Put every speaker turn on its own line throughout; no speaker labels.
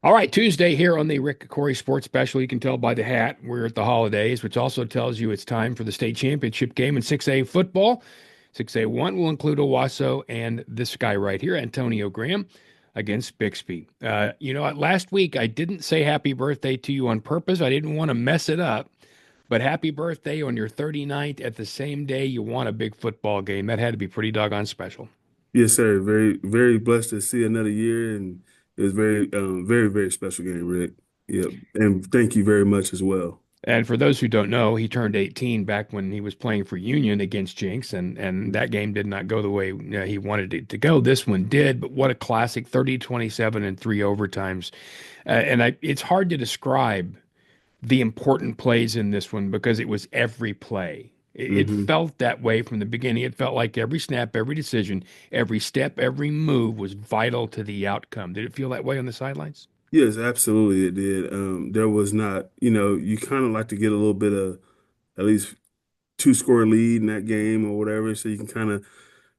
All right, Tuesday here on the Rick Corey Sports Special. You can tell by the hat we're at the holidays, which also tells you it's time for the state championship game in 6A football. 6A1 will include Owasso and this guy right here, Antonio Graham, against Bixby. Last week I didn't say happy birthday to you on purpose. I didn't want to mess it up, but happy birthday on your 39th at the same day you won a big football game. That had to be pretty doggone special.
Yes, sir. Very, very blessed to see another year, and it was very, very special game, Rick. Yep, and thank you very much as well.
And for those who don't know, he turned 18 back when he was playing for Union against Jenks, and that game did not go the way he wanted it to go. This one did, but what a classic 30-27 and three overtimes. It's hard to describe the important plays in this one because it was every play. It
Hmm.
felt that way from the beginning. It felt like every snap, every decision, every step, every move was vital to the outcome. Did it feel that way on the sidelines?
Yes, absolutely, it did. There was not, you kind of like to get a little bit of at least two-score lead in that game or whatever, so you can kind of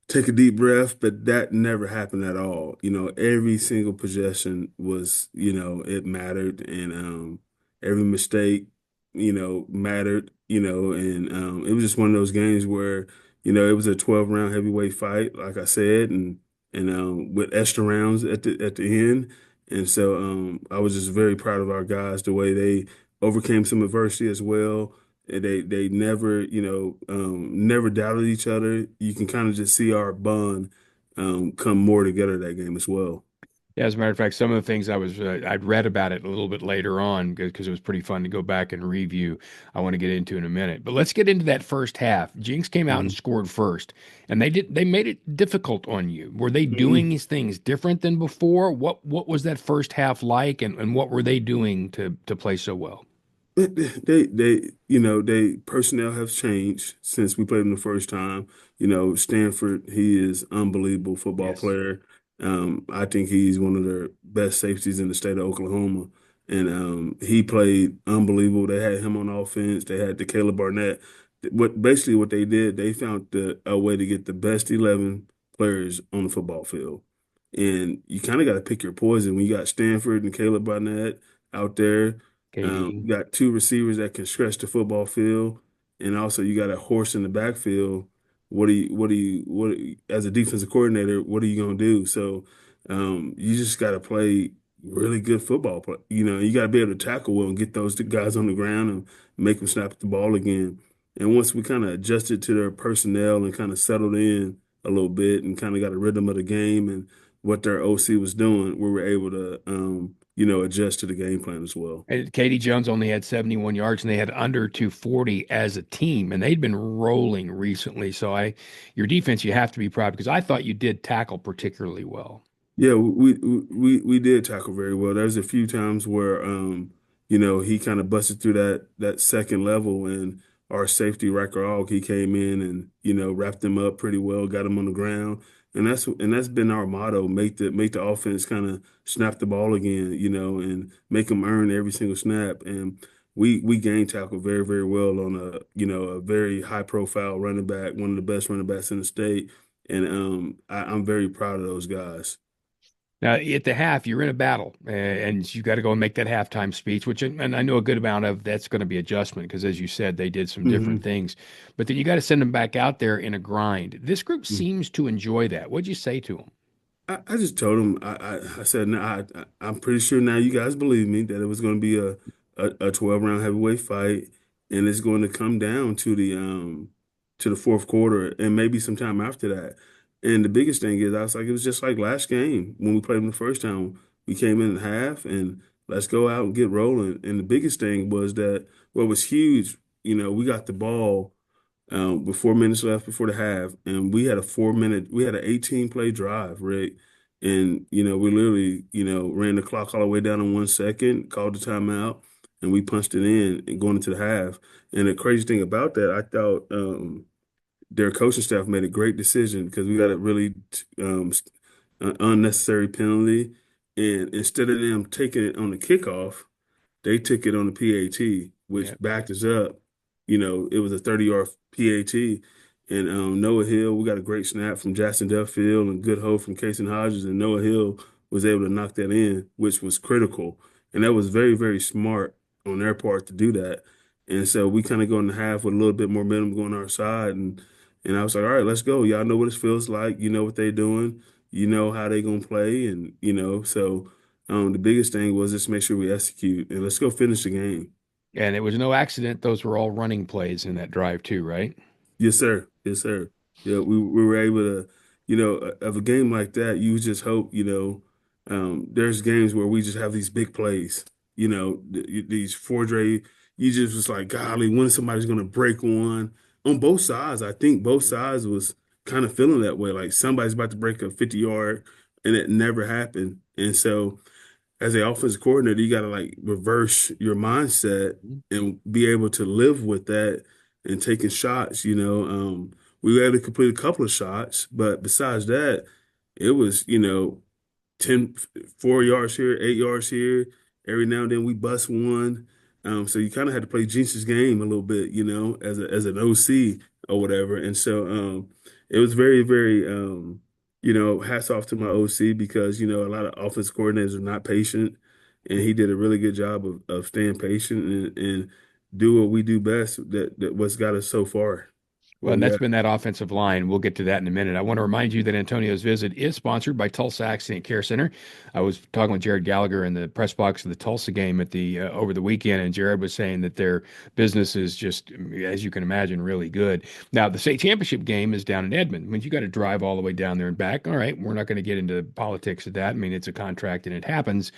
take a deep breath, but that never happened at all. Every single possession was, it mattered, and every mistake, mattered, and it was just one of those games where, it was a 12 round heavyweight fight, like I said, and with extra rounds at the end. And so I was just very proud of our guys, the way they overcame some adversity as well. They never, never doubted each other. You can kind of just see our bond come more together that game as well.
Yeah, as a matter of fact, some of the things I'd read about it a little bit later on because it was pretty fun to go back and review. I want to get into in a minute, but let's get into that first half. Jinx came out and
Mhm.
scored first, and they made it difficult on you. Were they doing
Mhm.
these things different than before? What was that first half like, and what were they doing to play so well?
They personnel have changed since we played them the first time. Stanford, he is unbelievable football
Yes.
player. I think he's one of the best safeties in the state of Oklahoma, and he played unbelievable. They had him on offense. They had the Caleb Barnett. What they did, they found a way to get the best 11 players on the football field, and you kind of got to pick your poison when you got Stanford and Caleb Barnett out there.
KD.
You got two receivers that can stretch the football field, and also you got a horse in the backfield. As a defensive coordinator, what are you gonna do? So, you just got to play really good football. You got to be able to tackle well and get those guys on the ground and make them snap the ball again. And once we kind of adjusted to their personnel and kind of settled in a little bit and kind of got a rhythm of the game and what their OC was doing, we were able to, adjust to the game plan as well.
And Katie Jones only had 71 yards, and they had under 240 as a team, and they'd been rolling recently. Your defense, you have to be proud because I thought you did tackle particularly well.
Yeah, we did tackle very well. There's a few times where he kind of busted through that second level and our safety Racker he came in and, wrapped him up pretty well, got him on the ground. And that's been our motto, make the offense kind of snap the ball again, and make them earn every single snap. And we game tackle very, very well on a very high profile running back, one of the best running backs in the state. And I'm very proud of those guys.
Now, at the half, you're in a battle, and you got to go and make that halftime speech, and I know a good amount of that's going to be adjustment because, as you said, they did some different
Hmm.
things. But then you got to send them back out there in a grind. This group seems to enjoy that. What'd you say to them?
I just told him, I said, "Nah, I'm pretty sure now you guys believe me that it was going to be a 12 round heavyweight fight, and it's going to come down to the fourth quarter and maybe sometime after that. And the biggest thing is, I was like, it was just like last game when we played them the first time. We came in at half and let's go out and get rolling. And the biggest thing was that what was huge, we got the ball with 4 minutes left before the half, and we had an 18 play drive, Rick. And, we literally, ran the clock all the way down in 1 second, called the timeout, and we punched it in and going into the half. And the crazy thing about that, I thought their coaching staff made a great decision because we got a really unnecessary penalty. And instead of them taking it on the kickoff, they took it on the PAT,
Yeah.
which backed us up. It was a 30-yard PAT. And Noah Hill, we got a great snap from Jackson Duffield and good hold from Casey Hodges. And Noah Hill was able to knock that in, which was critical. And that was very, very smart on their part to do that. And so we kind of go in the half with a little bit more momentum going our side. And I was like, all right, let's go. Y'all know what it feels like. You know what they're doing. You know how they gonna play. And, so the biggest thing was just make sure we execute and let's go finish the game.
And it was no accident. Those were all running plays in that drive too, right?
Yes, sir. Yes, sir. Yeah, we were able to, of a game like that, you just hope, there's games where we just have these big plays, these four Dre, you just was like, golly, when somebody's going to break one on both sides. I think both sides was kind of feeling that way. Like somebody's about to break a 50-yard and it never happened. And so, as an offensive coordinator, you got to like reverse your mindset and be able to live with that and taking shots. We were able to complete a couple of shots, but besides that, it was, 10, 4 yards here, 8 yards here. Every now and then we bust one. So you kind of had to play Jinx's game a little bit, as an OC or whatever. And so it was very, very hats off to my OC because, a lot of offense coordinators are not patient. And he did a really good job of staying patient and do what we do best that what's got us so far
Well,
where
and
we
that's
are.
been that offensive line. We'll get to that in a minute. I want to remind you that Antonio's visit is sponsored by Tulsa Accident Care Center. I was talking with Jared Gallagher in the press box of the Tulsa game at the over the weekend, and Jared was saying that their business is just, as you can imagine, really good. Now, the state championship game is down in Edmond. I mean, you got to drive all the way down there and back. All right, we're not going to get into politics of that. I mean, it's a contract and it happens.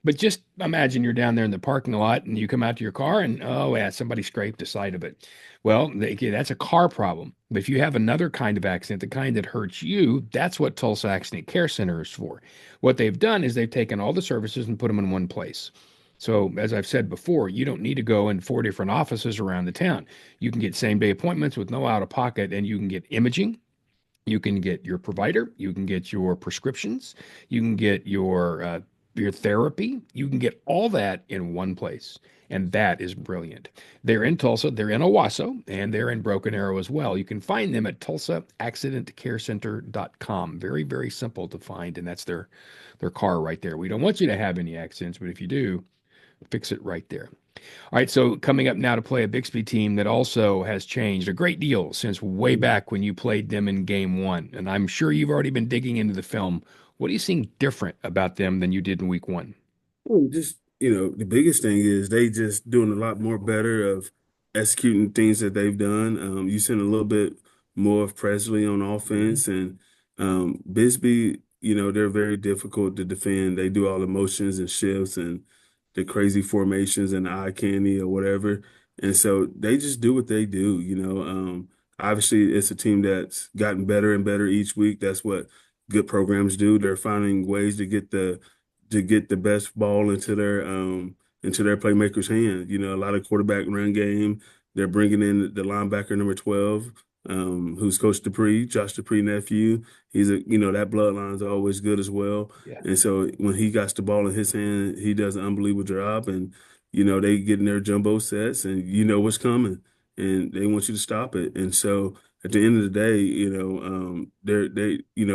But just imagine you're down there in the parking lot and you come out to your car and, oh, yeah, somebody scraped the side of it. Well, okay, that's a car problem. But if you have another kind of accident, the kind that hurts you, that's what Tulsa Accident Care Center is for. What they've done is they've taken all the services and put them in one place. So, as I've said before, you don't need to go in four different offices around the town. You can get same day appointments with no out of pocket, and you can get imaging. You can get your provider, you can get your prescriptions, you can get your therapy, you can get all that in one place. And that is brilliant. They're in Tulsa, they're in Owasso, and they're in Broken Arrow as well. You can find them at tulsaaccidentcarecenter.com. Very, very simple to find, and that's their car right there. We don't want you to have any accidents, but if you do, fix it right there. All right, so coming up now to play a Bixby team that also has changed a great deal since way back when you played them in game one. And I'm sure you've already been digging into the film. What are you seeing different about them than you did in week one?
Well, just, the biggest thing is they just doing a lot more better of executing things that they've done. You seen a little bit more of Presley on
Mhm.
offense and Bisbee, they're very difficult to defend. They do all the motions and shifts and the crazy formations and the eye candy or whatever. And so they just do what they do. Obviously it's a team that's gotten better and better each week. That's what good programs do. They're finding ways to get the best ball into their playmakers' hands. A lot of quarterback run game. They're bringing in the linebacker number 12, who's Coach Dupree, Josh Dupree nephew. He's that bloodline is always good as well.
Yeah.
And so when he got the ball in his hand, he does an unbelievable job. And they get in their jumbo sets, and you know what's coming, and they want you to stop it. And so at the end of the day,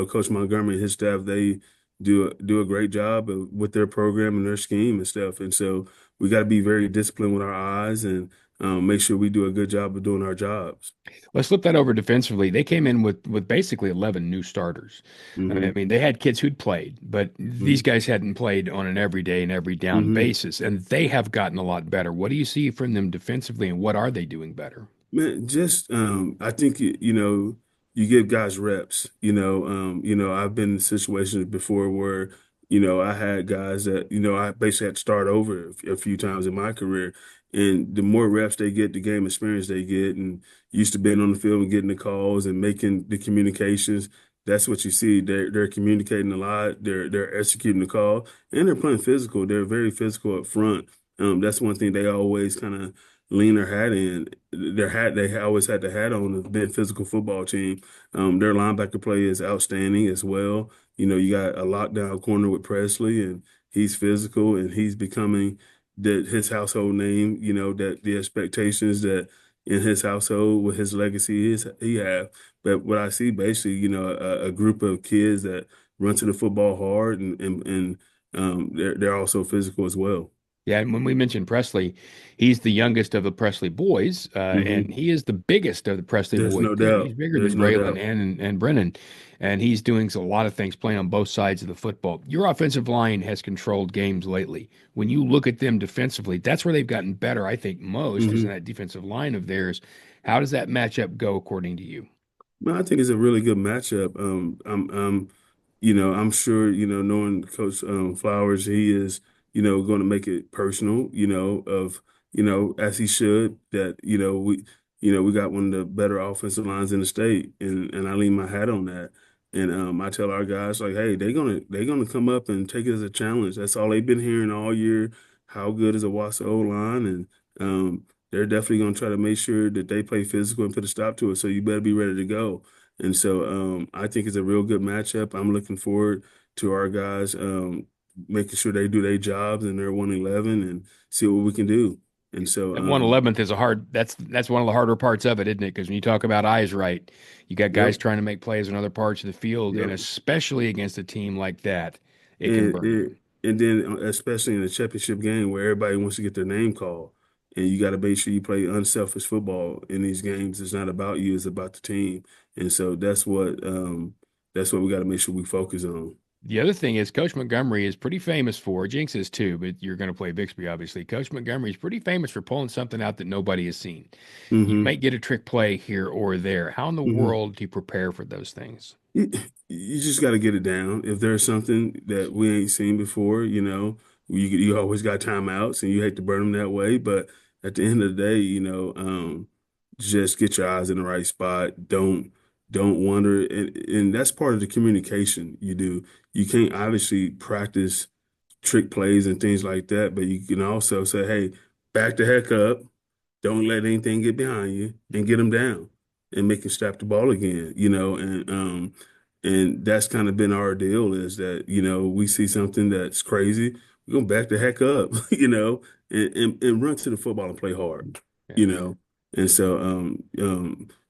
Coach Montgomery and his staff, they do a great job with their program and their scheme and stuff. And so we got to be very disciplined with our eyes and make sure we do a good job of doing our jobs.
Let's flip that over defensively. They came in with basically 11 new starters. I
Hmm.
mean, they had kids who'd played, but these
Hmm.
guys hadn't played on an everyday and every down
Hmm.
basis, and they have gotten a lot better. What do you see from them defensively, and what are they doing better?
Man, just I think you give guys reps. I've been in situations before where I had guys that I basically had to start over a few times in my career, and the more reps they get, the game experience they get, and used to being on the field and getting the calls and making the communications. That's what you see. They're communicating a lot. They're executing the call, and they're playing physical. They're very physical up front. That's one thing they always kind of lean their hat in. Their hat they always had the hat on of being physical football team. Their linebacker play is outstanding as well. You got a lockdown corner with Presley, and he's physical, and he's becoming his household name. That the expectations that in his household with his legacy is he have. But what I see basically, a group of kids that run to the football hard, and they're also physical as well.
Yeah, and when we mentioned Presley, he's the youngest of the Presley boys, and
Hmm.
he is the biggest of the Presley
There's
boys
no
too.
doubt.
He's bigger
There's
than
no
Braylon
doubt.
and Brennan, and he's doing a lot of things playing on both sides of the football. Your offensive line has controlled games lately. When you look at them defensively, that's where they've gotten better, I think, most is in
Hmm.
that defensive line of theirs. How does that matchup go according to you?
No, I think it's a really good matchup. I'm sure, knowing Coach Flowers, he is, going to make it personal, as he should, that, we got one of the better offensive lines in the state, and I lean my hat on that. And I tell our guys like, hey, they're gonna come up and take it as a challenge. That's all they've been hearing all year. How good is a Owasso line? And they're definitely gonna try to make sure that they play physical and put a stop to it. So you better be ready to go. And so I think it's a real good matchup. I'm looking forward to our guys making sure they do their jobs and they're 111 and see what we can do. And so,
That 111th is a hard. That's one of the harder parts of it, isn't it? Because when you talk about eyes right, you got guys
yep,
trying to make plays in other parts of the field, and
yep.
especially against a team like that, it can
And,
burn you.
and, and then especially in a championship game where everybody wants to get their name called, and you got to make sure you play unselfish football in these games. It's not about you; it's about the team. And so that's what we got to make sure we focus on.
The other thing is Coach Montgomery is pretty famous for, Jenks is too, but you're going to play Bixby, obviously. Coach Montgomery is pretty famous for pulling something out that nobody has seen. You
Hmm.
might get a trick play here or there. How in the
Hmm.
world do you prepare for those things?
You just got to get it down. If there's something that we ain't seen before, you always got timeouts, and you hate to burn them that way. But at the end of the day, just get your eyes in the right spot. Don't wonder, and that's part of the communication you do. You can't obviously practice trick plays and things like that, but you can also say, "Hey, back the heck up." Don't let anything get behind you and get them down and make you snap the ball again, and that's kind of been our deal is that, we see something that's crazy, we're gonna back the heck up, and run to the football and play hard,
Yeah.
you know. And so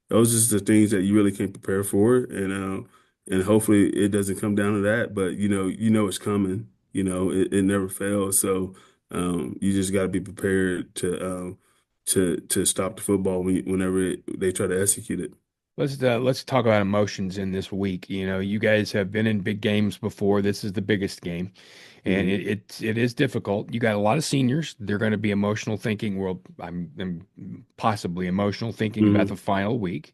those are just the things that you really can't prepare for. And hopefully it doesn't come down to that, but it's coming, it never fails. So you just got to be prepared to stop the football whenever they try to execute it.
Let's talk about emotions in this week. You know, you guys have been in big games before. This is the biggest game, and
Hmm.
it is difficult. You got a lot of seniors. They're going to be emotional thinking. Well, I'm possibly emotional thinking about
Hmm.
the final week,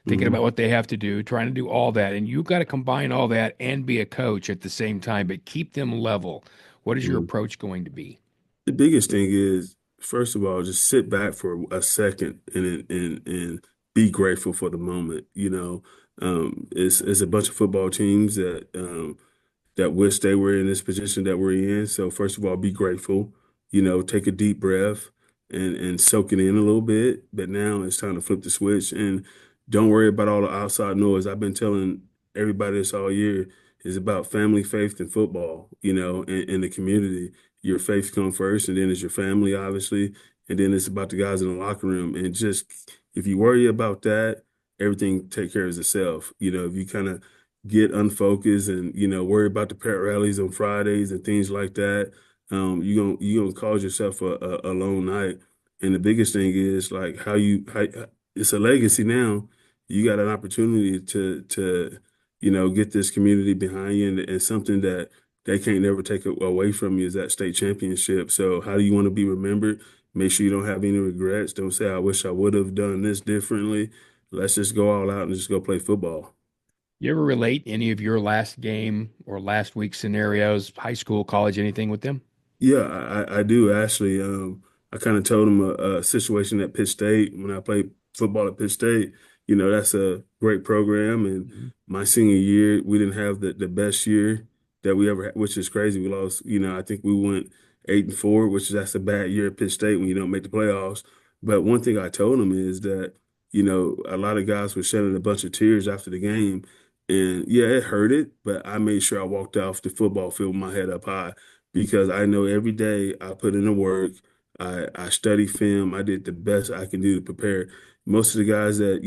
thinking
Hmm.
about what they have to do, trying to do all that, and you've got to combine all that and be a coach at the same time, but keep them level. What is your
Hmm.
approach going to be?
The biggest thing is, first of all, just sit back for a second and be grateful for the moment. It's a bunch of football teams that wish they were in this position that we're in. So first of all, be grateful, take a deep breath and soak it in a little bit. But now it's time to flip the switch and don't worry about all the outside noise. I've been telling everybody this all year is about family, faith, and football, and the community. Your faith come first, and then it's your family, obviously, and then it's about the guys in the locker room. And just if you worry about that, everything take care of itself. If you kind of get unfocused and worry about the pet rallies on Fridays and things like that, you gonna cause yourself a long night. And the biggest thing is like how it's a legacy now. You got an opportunity to get this community behind you, and something that they can't never take away from you is that state championship. So how do you want to be remembered? Make sure you don't have any regrets. Don't say I wish I would have done this differently. Let's just go all out and just go play football.
You ever relate any of your last game or last week scenarios, high school, college, anything with them?
Yeah, I do actually. I kind of told him a situation at Pitt State when I played football at Pitt State. That's a great program. And
Mhm.
my senior year, we didn't have the best year that we ever had, which is crazy. We lost, I think we went 8-4, which is that's a bad year at Pitt State when you don't make the playoffs. But one thing I told him is that, a lot of guys were shedding a bunch of tears after the game. And yeah, it hurted, but I made sure I walked off the football field with my head up high because I know every day I put in the work. I study film. I did the best I can do to prepare. Most of the guys that,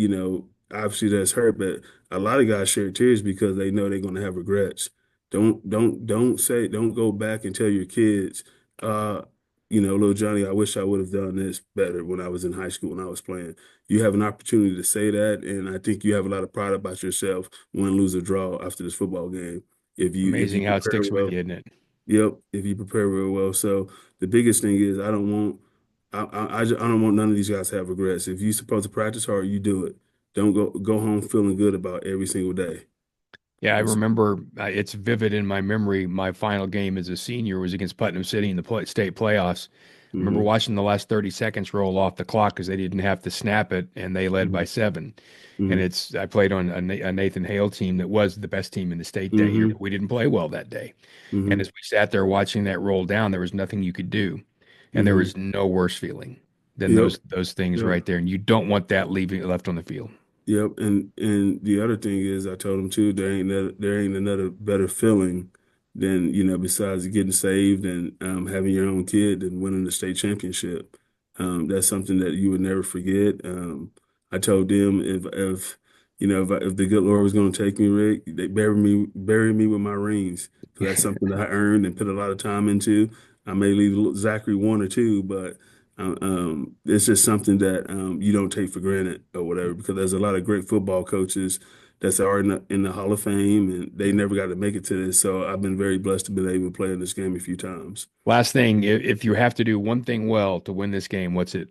obviously that's hurt, but a lot of guys shed tears because they know they're going to have regrets. don't go back and tell your kids, uh, little Johnny, I wish I would have done this better when I was in high school when I was playing. You have an opportunity to say that, and I think you have a lot of pride about yourself, win, lose, or draw after this football game. If you
Amazing how it
prepare
sticks with
well,
you, isn't it?
yep, if you prepare real well. So the biggest thing is I don't want none of these guys to have regrets. If you're supposed to practice hard, you do it. Don't go home feeling good about every single day.
Yeah, I
That's
remember it's vivid in my memory. My final game as a senior was against Putnam City in the state playoffs. I remember
hmm
watching the last 30 seconds roll off the clock because they didn't have to snap it and they led by
hmm
7. And
hmm
I played on a Nathan Hale team that was the best team in the state that year.
hmm
We didn't play well that day. And
hmm
as we sat there watching that roll down, there was nothing you could do. And there
hmm
was no worse feeling than
Yep.
those things
Yep.
right there. And you don't want that leaving left on the field.
Yep. And the other thing is I told him too, there ain't another better feeling than, besides getting saved and having your own kid and winning the state championship. That's something that you would never forget. I told them if the good Lord was going to take me, Rick, they bury me with my rings because that's something that I earned and put a lot of time into. I may leave Zachary one or two, but it's just something that you don't take for granted or whatever, because there's a lot of great football coaches that's already in the Hall of Fame and they never got to make it to this. So I've been very blessed to be able to play in this game a few times.
Last thing, if you have to do one thing well to win this game, what's it?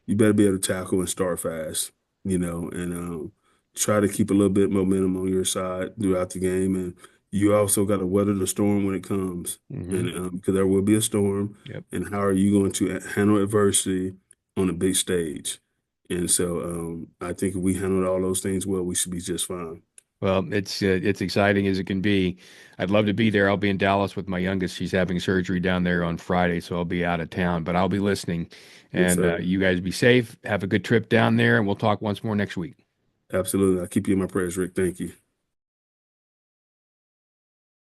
You better be able to tackle and start fast, and try to keep a little bit momentum on your side throughout the game. And you also got to weather the storm when it comes,
Hmm.
and because there will be a storm.
Yep.
And how are you going to handle adversity on a big stage? And so I think if we handled all those things well, we should be just fine.
Well, it's exciting as it can be. I'd love to be there. I'll be in Dallas with my youngest. She's having surgery down there on Friday, so I'll be out of town, but I'll be listening.
Yes,
And
sir.
you guys be safe. Have a good trip down there, and we'll talk once more next week.
Absolutely. I'll keep you in my prayers, Rick. Thank you.